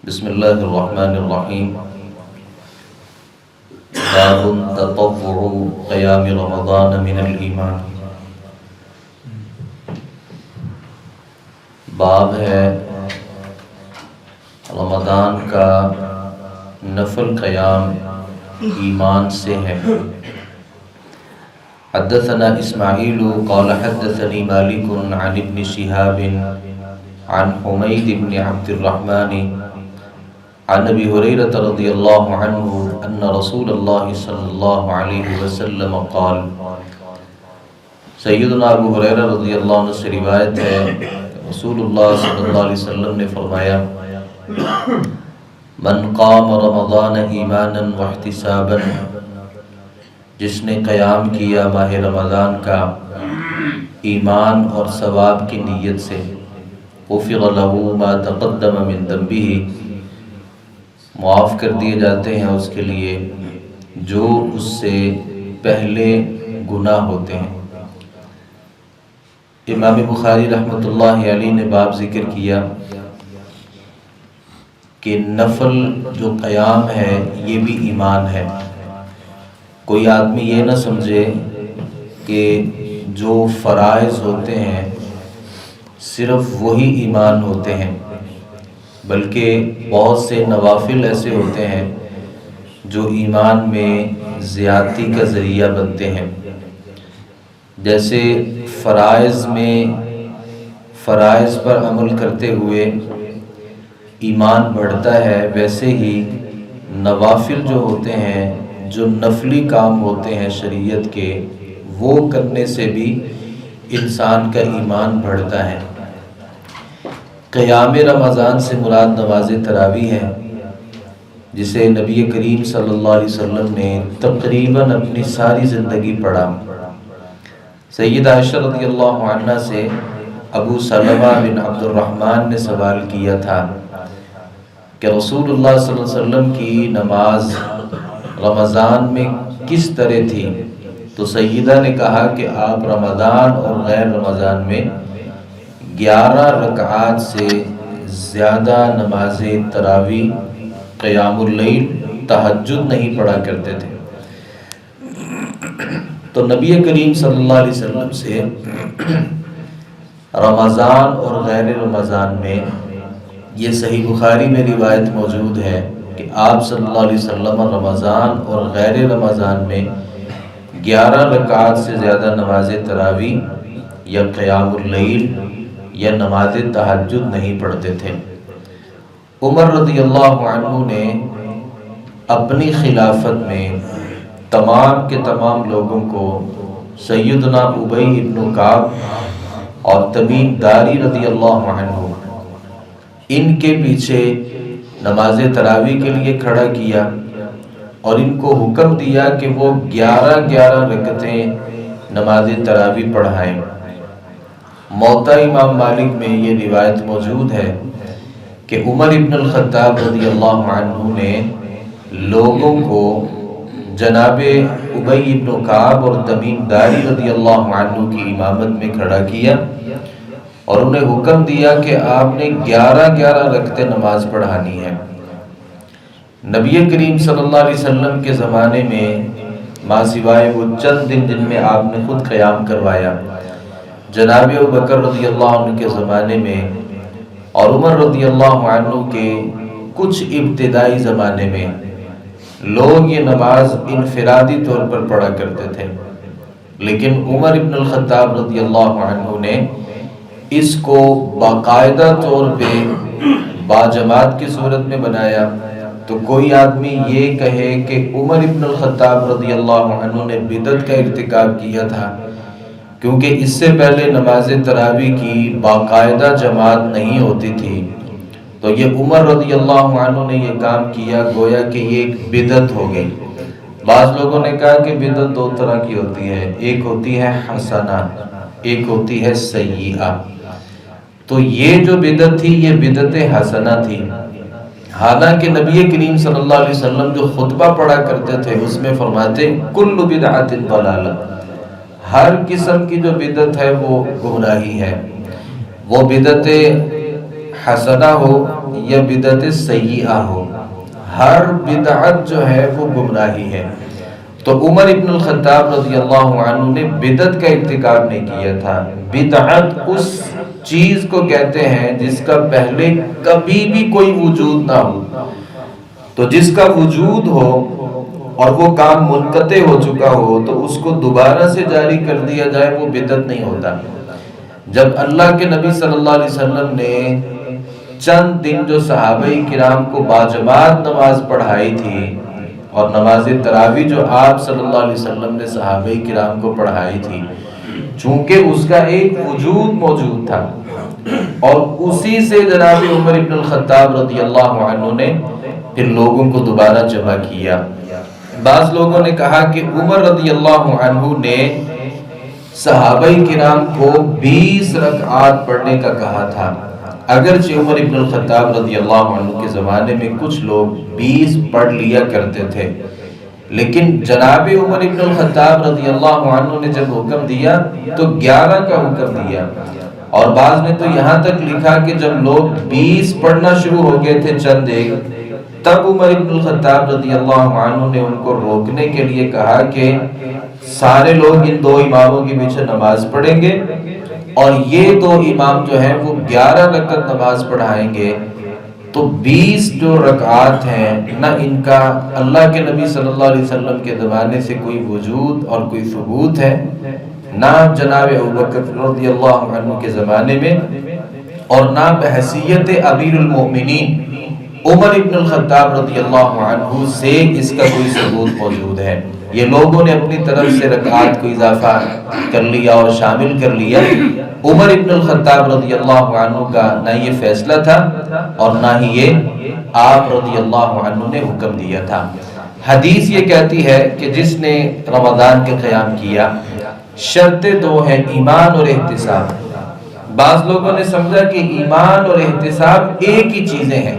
بسم اللہ الرحمن الرحیم۔ باب تطوع قیام رمضان من الایمان۔ باب ہے رمضان کا نفل قیام ایمان سے ہے۔ حدثنا اسماعیل قال حدثني مالک عن ابن شهاب عن حمید بن عبد الرحمن عن ابی ہریرہ رضی اللہ عنہ ان رسول اللہ صلی اللہ علیہ وسلم قال۔ سیدنا ابو ہریرہ رضی اللہ عنہ سے روایت ہے، رسول اللہ صلی اللہ علیہ وسلم نے فرمایا، من قام رمضان ایمانا واحتسابا، جس نے قیام کیا ماہ رمضان کا ایمان اور ثواب کی نیت سے، غفر له ما تقدم من ذنبه، معاف کر دیے جاتے ہیں اس کے لیے جو اس سے پہلے گناہ ہوتے ہیں۔ امام بخاری رحمۃ اللہ علیہ نے باب ذکر کیا کہ نفل جو قیام ہے یہ بھی ایمان ہے۔ کوئی آدمی یہ نہ سمجھے کہ جو فرائض ہوتے ہیں صرف وہی ایمان ہوتے ہیں، بلکہ بہت سے نوافل ایسے ہوتے ہیں جو ایمان میں زیادتی کا ذریعہ بنتے ہیں۔ جیسے فرائض پر عمل کرتے ہوئے ایمان بڑھتا ہے، ویسے ہی نوافل جو ہوتے ہیں، جو نفلی کام ہوتے ہیں شریعت کے، وہ کرنے سے بھی انسان کا ایمان بڑھتا ہے۔ قیام رمضان سے مراد نماز تراویح ہے، جسے نبی کریم صلی اللہ علیہ وسلم نے تقریباً اپنی ساری زندگی پڑھا۔ سیدہ عائشہ رضی اللہ عنہ سے ابو سلمہ بن عبد الرحمن نے سوال کیا تھا کہ رسول اللہ صلی اللہ علیہ وسلم کی نماز رمضان میں کس طرح تھی؟ تو سیدہ نے کہا کہ آپ رمضان اور غیر رمضان میں 11 رکعات سے زیادہ نماز تراویح، قیام اللیل، تہجد نہیں پڑھا کرتے تھے۔ تو نبی کریم صلی اللہ علیہ وسلم سے رمضان اور غیر رمضان میں، یہ صحیح بخاری میں روایت موجود ہے کہ آپ صلی اللہ علیہ وسلم رمضان اور غیر رمضان میں 11 رکعات سے زیادہ نماز تراویح یا قیام اللیل یا نماز تہجد نہیں پڑھتے تھے۔ عمر رضی اللہ عنہ نے اپنی خلافت میں تمام کے تمام لوگوں کو سیدنا ابی بن کعب اور تمیم داری رضی اللہ عنہ، ان کے پیچھے نماز تراویح کے لیے کھڑا کیا اور ان کو حکم دیا کہ وہ 11 رکعتیں نماز تراویح پڑھائیں۔ موطا امام مالک میں یہ روایت موجود ہے کہ عمر ابن الخطاب رضی اللہ عنہ نے لوگوں کو جناب ابی بن کعب اور تمیم داری رضی اللہ عنہ کی امامت میں کھڑا کیا اور انہیں حکم دیا کہ آپ نے 11 رکعتیں نماز پڑھانی ہے۔ نبی کریم صلی اللہ علیہ وسلم کے زمانے میں ماں سوائے وہ چند دن جن میں آپ نے خود قیام کروایا، جناب ابوبکر رضی اللہ عنہ کے زمانے میں اور عمر رضی اللہ عنہ کے کچھ ابتدائی زمانے میں لوگ یہ نماز انفرادی طور پر پڑھا کرتے تھے، لیکن عمر ابن الخطاب رضی اللہ عنہ نے اس کو باقاعدہ طور پہ باجماعت کی صورت میں بنایا۔ تو کوئی آدمی یہ کہے کہ عمر ابن الخطاب رضی اللہ عنہ نے بدعت کا ارتکاب کیا تھا، کیونکہ اس سے پہلے نماز تراویح کی باقاعدہ جماعت نہیں ہوتی تھی، تو یہ عمر رضی اللہ عنہ نے یہ کام کیا، گویا کہ یہ ایک بدعت ہو گئی۔ بعض لوگوں نے کہا کہ بدعت 2 طرح کی ہوتی ہے، ایک ہوتی ہے حسنہ، ایک ہوتی ہے سیئہ۔ تو یہ جو بدعت تھی یہ بدعت حسنہ تھی، حالانکہ نبی کریم صلی اللہ علیہ وسلم جو خطبہ پڑھا کرتے تھے اس میں فرماتے کل بدعت ضلالہ، ہر قسم کی جو بدعت ہے وہ گمراہی ہے۔ وہ بدعت حسنہ ہو یا بدعت سیئہ ہو، ہر بدعت جو ہے وہ گمراہی ہے۔ تو عمر ابن الخطاب رضی اللہ عنہ نے بدعت کا ارتکاب نہیں کیا تھا۔ بدعت اس چیز کو کہتے ہیں جس کا پہلے کبھی بھی کوئی وجود نہ ہو، تو جس کا وجود ہو اور وہ کام منقطع ہو چکا ہو تو اس کو دوبارہ سے جاری کر دیا جائے، وہ بدعت نہیں ہوتا۔ جب اللہ کے نبی صلی اللہ علیہ وسلم نے چند دن جو صحابہ کرام کو باجماعت نماز پڑھائی تھی، اور نماز تراویح جو آپ صلی اللہ علیہ وسلم نے صحابہ کرام کو پڑھائی تھی، چونکہ اس کا ایک وجود موجود تھا، اور اسی سے جناب عمر ابن الخطاب رضی اللہ عنہ نے پھر لوگوں کو دوبارہ جمع کیا۔ بعض لوگوں نے کہا کہ عمر رضی اللہ عنہ نے صحابہ کرام کو 20 رکعات پڑھنے کا کہا تھا، اگرچہ عمر ابن الخطاب رضی اللہ عنہ کے زمانے میں کچھ لوگ 20 پڑھ لیا کرتے تھے، لیکن جناب عمر ابن الخطاب رضی اللہ عنہ نے جب حکم دیا تو 11 کا حکم دیا، اور بعض نے تو یہاں تک لکھا کہ جب لوگ 20 پڑھنا شروع ہو گئے تھے چند ایک، تب عمر ابن الخطاب رضی اللہ عنہ نے ان کو روکنے کے لیے کہا کہ سارے لوگ ان 2 اماموں کے پیچھے نماز پڑھیں گے، اور یہ 2 امام جو ہیں وہ 11 رکعت نماز پڑھائیں گے، تو 20 جو رکعات ہیں نہ ان کا اللہ کے نبی صلی اللہ علیہ وسلم کے زمانے سے کوئی وجود اور کوئی ثبوت ہے، نہ جناب ابوبکر رضی اللہ عنہ کے زمانے میں، اور نہ بحیثیت امیر المؤمنین عمر ابن الخطاب رضی اللہ عنہ سے اس کا کوئی ثبوت موجود ہے۔ یہ لوگوں نے اپنی طرف سے رکعات کو اضافہ کر لیا اور شامل کر لیا۔ عمر ابن الخطاب رضی اللہ عنہ کا نہ یہ فیصلہ تھا اور نہ ہی یہ آپ رضی اللہ عنہ نے حکم دیا تھا۔ حدیث یہ کہتی ہے کہ جس نے رمضان کے قیام کیا، شرطیں 2 ہیں، ایمان اور احتساب۔ بعض لوگوں نے سمجھا کہ ایمان اور احتساب ایک ہی چیزیں ہیں،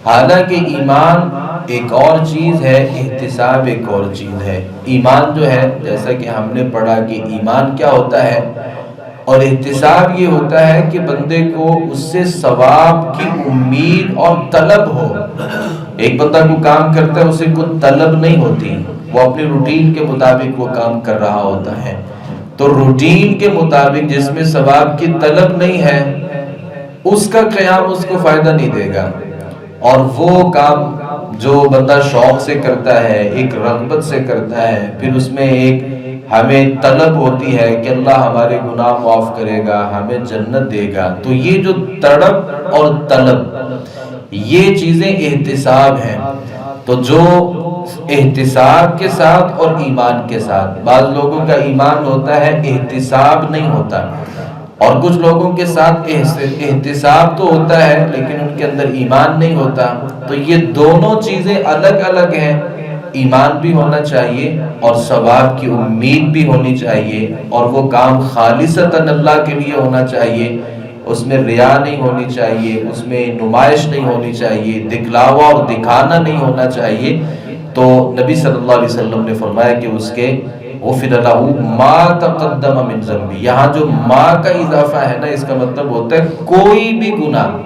حالانکہ ایمان ایک اور چیز ہے، احتساب ایک اور چیز ہے۔ ایمان جو ہے جیسا کہ ہم نے پڑھا کہ ایمان کیا ہوتا ہے، اور احتساب یہ ہوتا ہے کہ بندے کو اس سے ثواب کی امید اور طلب ہو۔ ایک بندہ کو کام کرتا ہے، اسے کوئی طلب نہیں ہوتی، وہ اپنے روٹین کے مطابق وہ کام کر رہا ہوتا ہے، تو روٹین کے مطابق جس میں ثواب کی طلب نہیں ہے اس کا قیام اس کو فائدہ نہیں دے گا، اور وہ کام جو بندہ شوق سے کرتا ہے، ایک رغبت سے کرتا ہے، پھر اس میں ایک ہمیں طلب ہوتی ہے کہ اللہ ہمارے گناہ معاف کرے گا، ہمیں جنت دے گا، تو یہ جو تڑپ اور طلب یہ چیزیں احتساب ہیں۔ تو جو احتساب کے ساتھ اور ایمان کے ساتھ، بعض لوگوں کا ایمان ہوتا ہے احتساب نہیں ہوتا، اور کچھ لوگوں کے ساتھ احتساب تو ہوتا ہے لیکن ان کے اندر ایمان نہیں ہوتا، تو یہ دونوں چیزیں الگ الگ ہیں۔ ایمان بھی ہونا چاہیے اور ثواب کی امید بھی ہونی چاہیے، اور وہ کام خالصتاً اللہ کے لیے ہونا چاہیے، اس میں ریا نہیں ہونی چاہیے، اس میں نمائش نہیں ہونی چاہیے، دکھلاوا اور دکھانا نہیں ہونا چاہیے۔ تو نبی صلی اللہ علیہ وسلم نے فرمایا کہ اس کے غفر لہ ما تقدم من ذنبی، یہاں جو ما کا اضافہ ہے نا، اس کا مطلب ہوتا ہے کوئی بھی گناہ،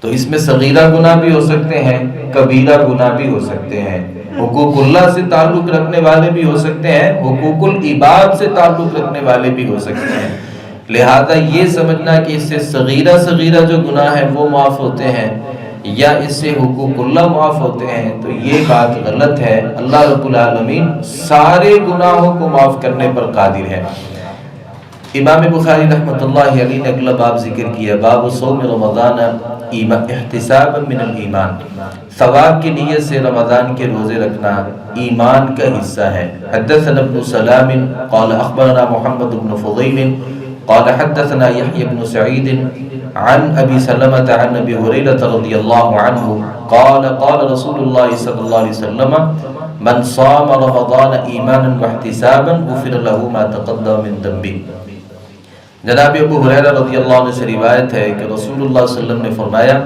تو اس میں صغیرہ گناہ بھی ہو سکتے ہیں، کبیرہ گناہ بھی ہو سکتے ہیں، حقوق اللہ سے تعلق رکھنے والے بھی ہو سکتے ہیں، حقوق العباد سے تعلق رکھنے والے بھی ہو سکتے ہیں۔ لہذا یہ سمجھنا کہ اس سے صغیرہ جو گناہ ہیں وہ معاف ہوتے ہیں یا اس سے حقوق اللہ معاف ہوتے ہیں، تو یہ بات غلط ہے۔ اللہ رب العالمین سارے گناہوں کو معاف کرنے پر قادر ہے۔ امام بخاری رحمۃ اللہ علیہ نے اگلا باب ذکر کیا، باب صوم رمضان احتسابا من الایمان، ثواب کی نیت سے رمضان کے روزے رکھنا ایمان کا حصہ ہے۔ حدثنا ابن سلام قال اخبرنا محمد بن فضیل قال حدثنا يحيى بن سعيد عن ابي سلمة عن ابي هريرة رضي الله عنه قال قال رسول الله صلى الله عليه وسلم من صام رمضان ایمانا واحتسابا غفر له ما تقدم من ذنبه۔ جناب ابو ہریرہ رضی اللہ عنہ سے روایت ہے کہ رسول اللہ صلی اللہ علیہ وسلم نے فرمایا،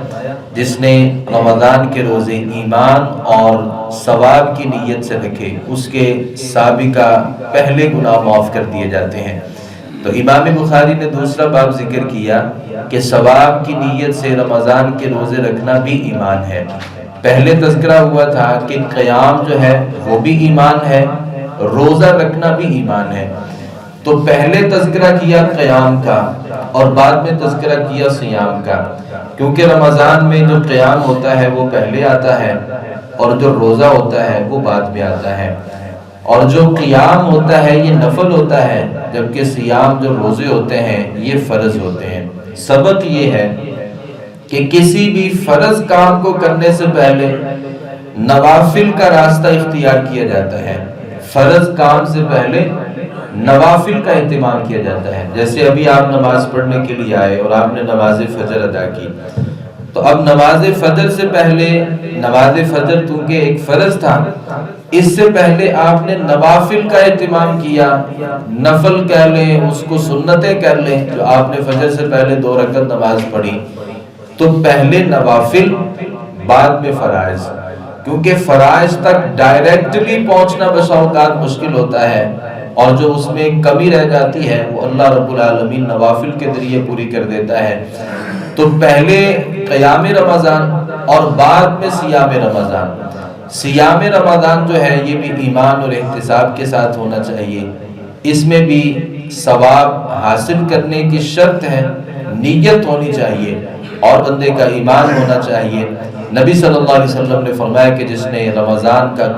جس نے رمضان کے روزے ایمان اور ثواب کی نیت سے رکھے، اس کے سابقہ پہلے گناہ معاف کر دیے جاتے ہیں۔ تو امام بخاری نے دوسرا باب ذکر کیا کہ ثواب کی نیت سے رمضان کے روزے رکھنا بھی ایمان ہے۔ پہلے تذکرہ ہوا تھا کہ قیام جو ہے وہ بھی ایمان ہے، روزہ رکھنا بھی ایمان ہے۔ تو پہلے تذکرہ کیا قیام کا اور بعد میں تذکرہ کیا صیام کا، کیونکہ رمضان میں جو قیام ہوتا ہے وہ پہلے آتا ہے اور جو روزہ ہوتا ہے وہ بعد میں آتا ہے، اور جو قیام ہوتا ہے یہ نفل ہوتا ہے، جبکہ صیام جو روزے ہوتے ہیں یہ فرض ہوتے ہیں۔ سبق یہ ہے کہ کسی بھی فرض کام کو کرنے سے پہلے نوافل کا راستہ اختیار کیا جاتا ہے، فرض کام سے پہلے نوافل کا اہتمام کیا جاتا ہے۔ جیسے ابھی آپ نماز پڑھنے کے لیے آئے اور آپ نے نماز فجر ادا کی، تو اب نماز فجر سے پہلے، نماز فجر چونکہ ایک فرض تھا، اس سے پہلے آپ نے نوافل کا اہتمام کیا، نفل کہہ لیں اس کو، سنتیں کہہ لیں، جو آپ نے فجر سے پہلے 2 رکعت نماز پڑھی، تو پہلے نوافل بعد میں فرائض، کیونکہ فرائض تک ڈائریکٹلی پہنچنا بسا اوقات مشکل ہوتا ہے، اور جو اس میں کمی رہ جاتی ہے وہ اللہ رب العالمین نوافل کے ذریعے پوری کر دیتا ہے۔ تو پہلے قیام رمضان اور بعد میں صیام رمضان۔ صیام رمضان جو ہے یہ بھی ایمان اور احتساب کے ساتھ ہونا چاہیے، اس میں بھی ثواب حاصل کرنے کی شرط ہے، نیت ہونی چاہیے اور بندے کا ایمان ہونا چاہیے۔ نبی صلی اللہ علیہ وسلم نے فرمایا کہ جس نے رمضان کا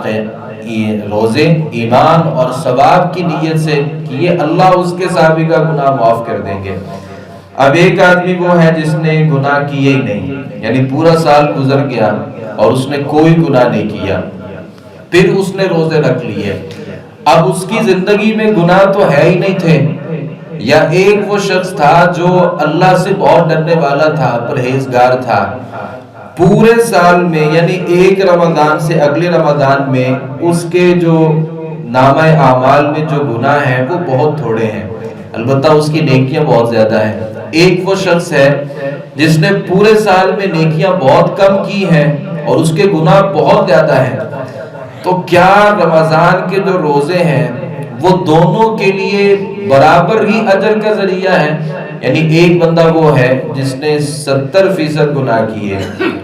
روزے ایمان اور ثواب کی نیت سے کیے، اللہ اس کے سابقہ گناہ معاف کر دیں گے۔ اب ایک آدمی وہ ہے جس نے گناہ کیے ہی نہیں، یعنی پورا سال گزر گیا اور اس نے کوئی گناہ نہیں کیا، پھر اس نے روزے رکھ لیے، اب اس کی زندگی میں گناہ تو ہے ہی نہیں تھے، یا ایک وہ شخص تھا جو اللہ سے بہت ڈرنے والا تھا، پرہیزگار تھا، پورے سال میں یعنی ایک رمضان سے اگلے رمضان میں اس کے جو نامہ اعمال میں جو گناہ ہیں وہ بہت تھوڑے ہیں، البتہ اس کی نیکیاں بہت زیادہ ہیں۔ ایک وہ شخص ہے جس نے پورے سال میں نیکیاں بہت کم کی ہیں اور اس کے گناہ بہت زیادہ ہیں۔ تو کیا رمضان کے جو روزے ہیں وہ دونوں کے لیے برابر ہی اجر کا ذریعہ ہے؟ یعنی ایک بندہ وہ ہے جس نے 70% گناہ کیے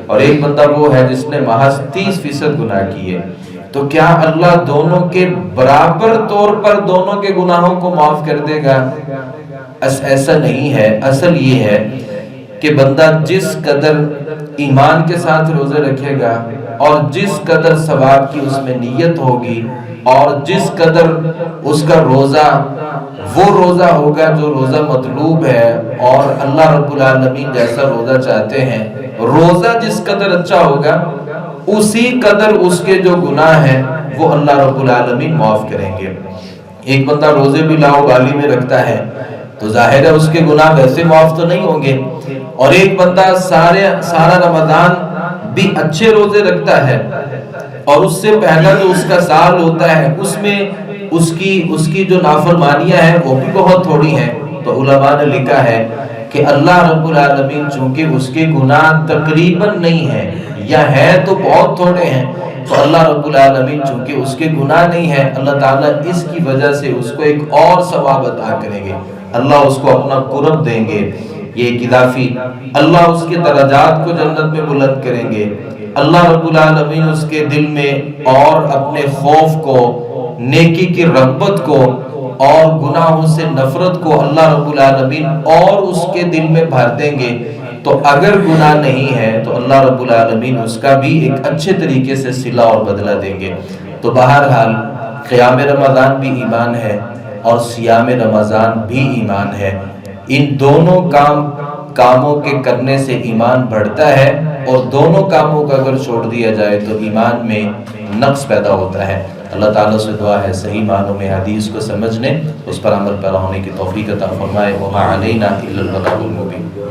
اور ایک بندہ وہ ہے جس نے محض 30% گناہ کیے، تو کیا اللہ دونوں کے برابر طور پر دونوں کے گناہوں کو معاف کر دے گا؟ ایسا نہیں ہے۔ اصل یہ ہے کہ بندہ جس قدر ایمان کے ساتھ روزے رکھے گا اور جس قدر ثواب کی اس میں نیت ہوگی اور جس قدر اس کا روزہ وہ روزہ ہوگا جو روزہ مطلوب ہے اور اللہ رب العالمین جیسا روزہ چاہتے ہیں، روزہ جس قدر اچھا ہوگا اسی قدر اس کے جو گناہ ہیں وہ اللہ رب العالمین معاف کریں گے۔ ایک بندہ روزے بھی لاؤ گالی میں رکھتا ہے تو ظاہر ہے اس کے گناہ ویسے معاف تو نہیں ہوں گے، اور ایک بندہ سارا رمضان بھی اچھے روزے رکھتا ہے اور اس سے پہلا جو اس کا سال ہوتا ہے اس میں اس کی جو نافرمانیاں ہیں وہ بھی بہت تھوڑی ہیں، تو علماء نے لکھا ہے کہ اللہ رب العالمین چونکہ اس کے گناہ تقریباً نہیں ہیں یا ہے تو بہت تھوڑے ہیں، تو اللہ رب العالمین چونکہ اس کے گناہ نہیں ہے، اللہ تعالیٰ اس کی وجہ سے اس کو ایک اور ثواب عطا کریں گے، اللہ اس کو اپنا قرب دیں گے، یہ ایک اضافی، اللہ اس کے درجات کو جنت میں بلند کریں گے، اللہ رب العالمین اس کے دل میں اور اپنے خوف کو، نیکی کی رغبت کو اور گناہوں سے نفرت کو اللہ رب العالمین اور اس کے دل میں بھر دیں گے۔ تو اگر گناہ نہیں ہے تو اللہ رب العالمین اس کا بھی ایک اچھے طریقے سے صلہ اور بدلہ دیں گے۔ تو بہرحال قیام رمضان بھی ایمان ہے اور صیام رمضان بھی ایمان ہے، ان دونوں کاموں کے کرنے سے ایمان بڑھتا ہے، اور دونوں کاموں کو اگر چھوڑ دیا جائے تو ایمان میں نقص پیدا ہوتا ہے۔ اللہ تعالیٰ سے دعا ہے صحیح معنوں میں حدیث کو سمجھنے، اس پر عمل پیرا ہونے کی توفیق عطا فرمائے۔ وما علینا الا البلاغ المبین۔